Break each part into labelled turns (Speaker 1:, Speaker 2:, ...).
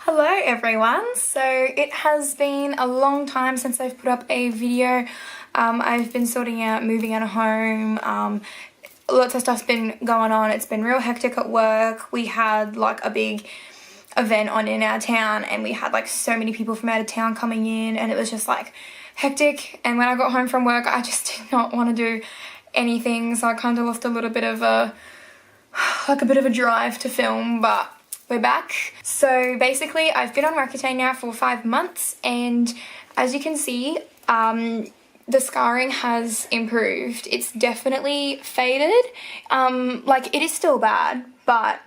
Speaker 1: Hello everyone. So it has been a long time since I've put up a video. I've been sorting out moving out of home. Lots of stuff's been going on. It's been real hectic at work. We had like a big event on in our town and we had like so many people from out of town coming in and it was just like hectic. And when I got home from work I just did not want to do anything, so I kind of lost a little bit of a drive to film, but we're back. So basically I've been on Roaccutane now for 5 months and as you can see the scarring has improved. It's definitely faded. Like it is still bad, but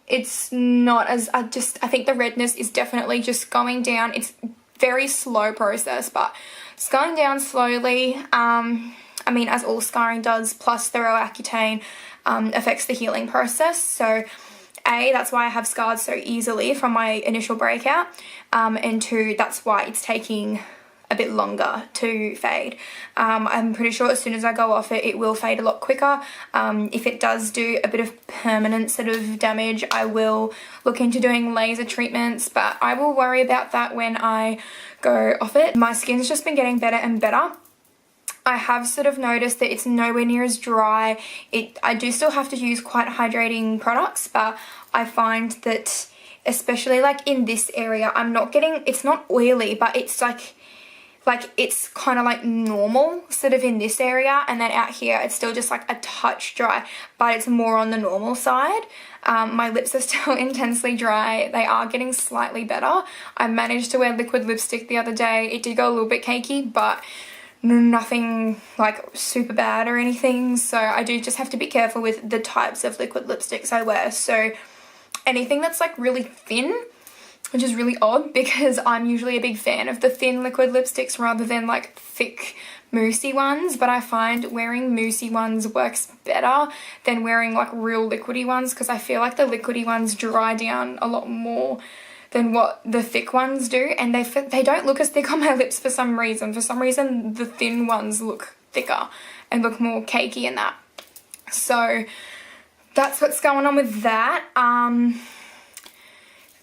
Speaker 1: it's not as, I think the redness is definitely just going down. It's very slow process, but it's going down slowly. I mean, as all scarring does, plus the Roaccutane affects the healing process. So that's why I have scarred so easily from my initial breakout, and 2, that's why it's taking a bit longer to fade. I'm pretty sure as soon as I go off it, it will fade a lot quicker. If it does do a bit of permanent sort of damage, I will look into doing laser treatments, but I will worry about that when I go off it. My skin's just been getting better and better. I have sort of noticed that it's nowhere near as dry. I do still have to use quite hydrating products, but I find that especially like in this area, I'm not getting, it's not oily, but it's like it's kind of like normal sort of in this area, and then out here it's still just like a touch dry, but it's more on the normal side. My lips are still intensely dry. They are getting slightly better. I managed to wear liquid lipstick the other day. It did go a little bit cakey, but nothing like super bad or anything. So I do just have to be careful with the types of liquid lipsticks I wear. So anything that's like really thin, which is really odd because I'm usually a big fan of the thin liquid lipsticks rather than like thick moussey ones, but I find wearing moussey ones works better than wearing like real liquidy ones because I feel like the liquidy ones dry down a lot more than what the thick ones do, and they don't look as thick on my lips for some reason. For some reason the thin ones look thicker and look more cakey and that. So that's what's going on with that.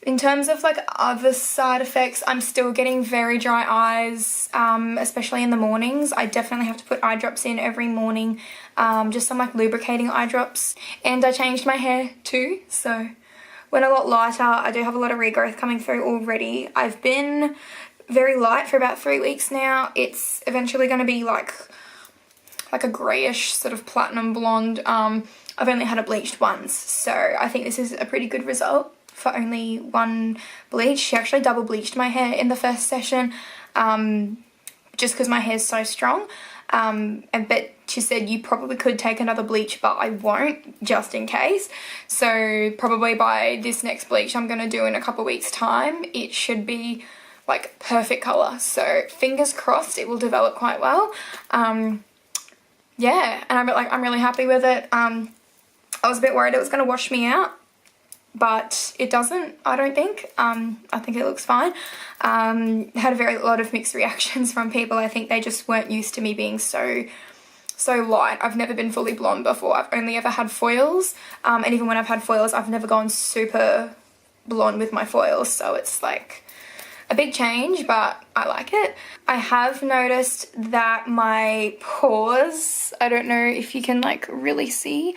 Speaker 1: In terms of like other side effects, I'm still getting very dry eyes, especially in the mornings. I definitely have to put eye drops in every morning, just some like lubricating eye drops. And I changed my hair too, so went a lot lighter. I do have a lot of regrowth coming through already. I've been very light for about 3 weeks now. It's eventually going to be like a greyish sort of platinum blonde. I've only had it bleached once, so I think this is a pretty good result for only one bleach. She actually double bleached my hair in the first session, just because my hair's so strong. But she said you probably could take another bleach, but I won't, just in case. So probably by this next bleach I'm going to do in a couple weeks time, it should be like perfect colour. So fingers crossed it will develop quite well. Yeah, and I'm really happy with it. I was a bit worried it was going to wash me out, but it doesn't, I don't think. I think it looks fine. Had a lot of mixed reactions from people. I think they just weren't used to me being so light. I've never been fully blonde before. I've only ever had foils, and even when I've had foils I've never gone super blonde with my foils, so it's like a big change, but I like it. I have noticed that my pores, I don't know if you can like really see,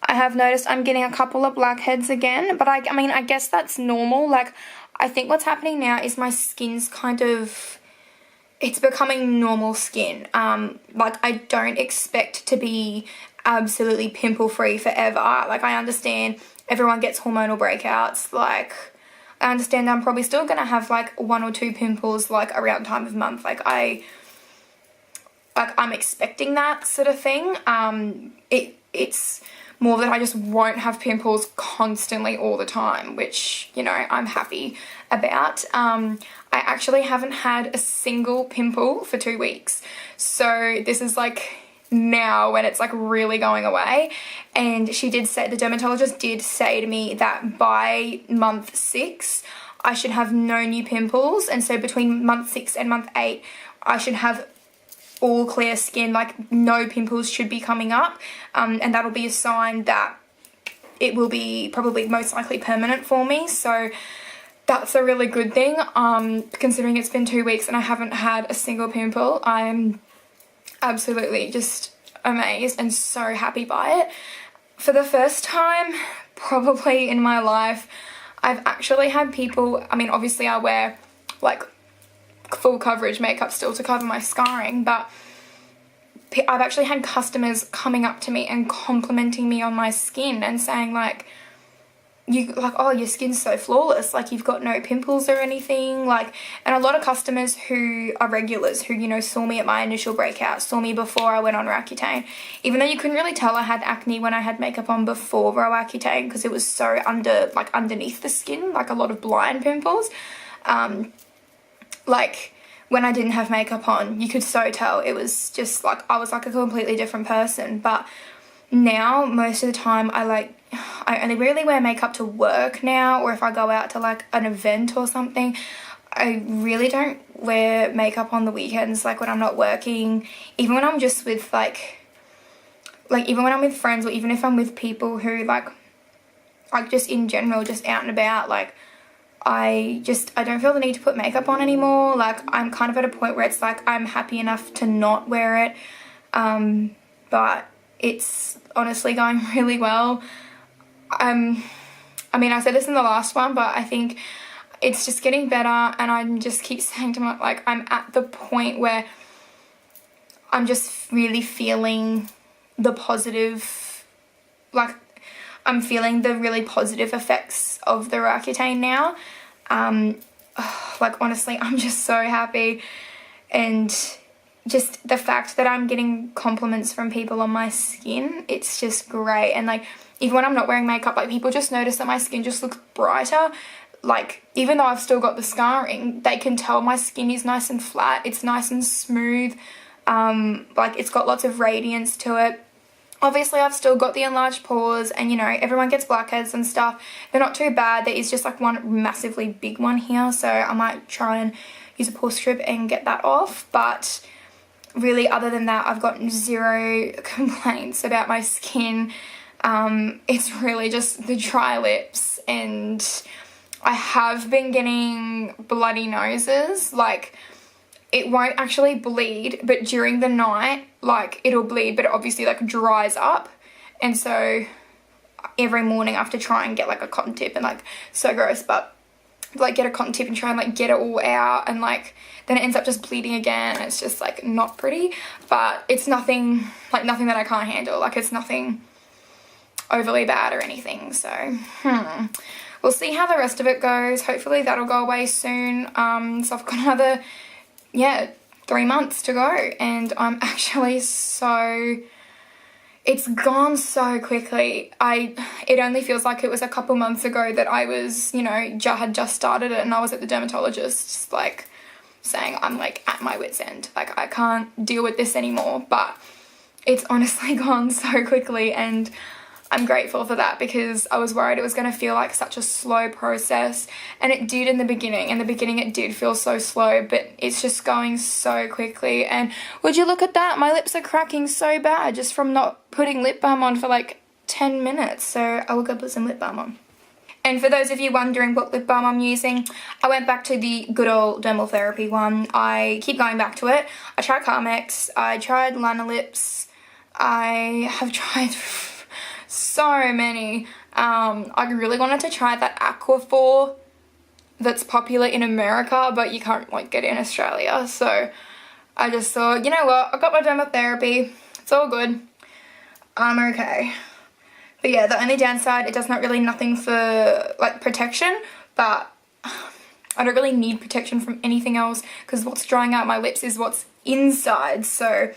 Speaker 1: I have noticed I'm getting a couple of blackheads again, but I mean I guess that's normal. Like I think what's happening now is my skin's kind of, it's becoming normal skin. Like I don't expect to be absolutely pimple free forever. Like I understand everyone gets hormonal breakouts. Like I understand I'm probably still gonna have like 1 or 2 pimples like around time of month. Like I'm expecting that sort of thing. It's more that I just won't have pimples constantly all the time, which, you know, I'm happy about. I actually haven't had a single pimple for 2 weeks. So this is like now when it's like really going away. And she did say, the dermatologist did say to me that by month 6, I should have no new pimples. And so between month 6 and month 8, I should have all clear skin, like no pimples should be coming up, and that'll be a sign that it will be probably most likely permanent for me. So that's a really good thing, considering it's been 2 weeks and I haven't had a single pimple. I'm absolutely just amazed and so happy by it. For the first time probably in my life, I've actually had people, I mean obviously I wear like full coverage makeup still to cover my scarring, but I've actually had customers coming up to me and complimenting me on my skin and saying like, oh, your skin's so flawless, like you've got no pimples or anything, like. And a lot of customers who are regulars who, you know, saw me at my initial breakout, saw me before I went on Roaccutane, even though you couldn't really tell I had acne when I had makeup on before Roaccutane because it was so underneath the skin, like a lot of blind pimples. Like when I didn't have makeup on, you could so tell it was just like I was like a completely different person. But now most of the time I only really wear makeup to work now, or if I go out to like an event or something. I really don't wear makeup on the weekends, like when I'm not working, even when I'm just with like even when I'm with friends, or even if I'm with people who like just in general, just out and about, like I don't feel the need to put makeup on anymore. Like I'm kind of at a point where it's like I'm happy enough to not wear it, but it's honestly going really well. I mean, I said this in the last one, but I think it's just getting better, and I just keep saying to my, like, I'm at the point where I'm just really feeling the positive, like, I'm feeling the really positive effects of the Roaccutane now. Like, honestly, I'm just so happy, and just the fact that I'm getting compliments from people on my skin, it's just great. And like, even when I'm not wearing makeup, like people just notice that my skin just looks brighter. Like, even though I've still got the scarring, they can tell my skin is nice and flat, it's nice and smooth, like it's got lots of radiance to it. Obviously I've still got the enlarged pores, and you know, everyone gets blackheads and stuff. They're not too bad. There is just like one massively big one here, so I might try and use a pore strip and get that off. But really, other than that, I've got zero complaints about my skin. It's really just the dry lips, and I have been getting bloody noses. Like, it won't actually bleed, but during the night, like, it'll bleed, but it obviously like dries up. And so every morning I have to try and get like a cotton tip, and like, so gross, but like get a cotton tip and try and like get it all out, and like then it ends up just bleeding again, and it's just like not pretty. But it's nothing that I can't handle. Like, it's nothing overly bad or anything. So we'll see how the rest of it goes. Hopefully that'll go away soon. So I've got another 3 months to go, and I'm actually so, it's gone so quickly. It only feels like it was a couple months ago that I was, you know, had just started it, and I was at the dermatologist just like saying I'm like at my wit's end, like I can't deal with this anymore. But it's honestly gone so quickly, and I'm grateful for that, because I was worried it was going to feel like such a slow process, and it did in the beginning. In the beginning it did feel so slow, but it's just going so quickly. And would you look at that, my lips are cracking so bad just from not putting lip balm on for like 10 minutes, so I will go put some lip balm on. And for those of you wondering what lip balm I'm using, I went back to the good old Dermal Therapy one. I keep going back to it. I tried Carmex, I tried Lana Lips, I have tried so many. I really wanted to try that Aquaphor that's popular in America, but you can't like get it in Australia. So I just thought, you know what, I got my Dermal Therapy, it's all good, I'm okay. But yeah, the only downside, it does not really nothing for like protection, but I don't really need protection from anything else, because what's drying out my lips is what's inside. So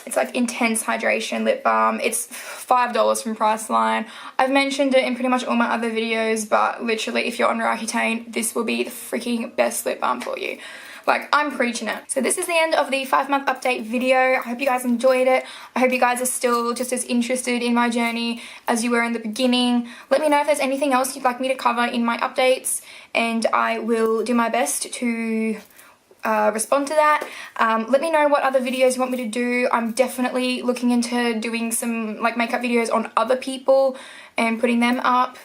Speaker 1: it's like intense hydration lip balm. It's $5 from Priceline. I've mentioned it in pretty much all my other videos, but literally if you're on Roaccutane, this will be the freaking best lip balm for you. Like, I'm preaching it. So this is the end of the 5-month update video. I hope you guys enjoyed it. I hope you guys are still just as interested in my journey as you were in the beginning. Let me know if there's anything else you'd like me to cover in my updates, and I will do my best to respond to that. Let me know what other videos you want me to do. I'm definitely looking into doing some like makeup videos on other people and putting them up.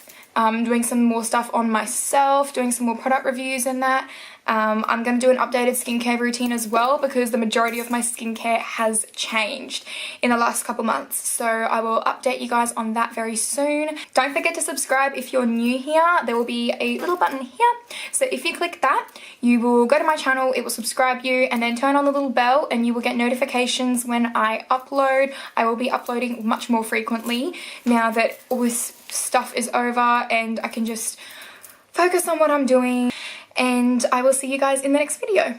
Speaker 1: doing some more stuff on myself, doing some more product reviews and that. I'm going to do an updated skincare routine as well because the majority of my skincare has changed in the last couple months. So I will update you guys on that very soon. Don't forget to subscribe if you're new here. There will be a little button here. So if you click that, you will go to my channel, it will subscribe you, and then turn on the little bell and you will get notifications when I upload. I will be uploading much more frequently now that all this stuff is over and I can just focus on what I'm doing. And I will see you guys in the next video.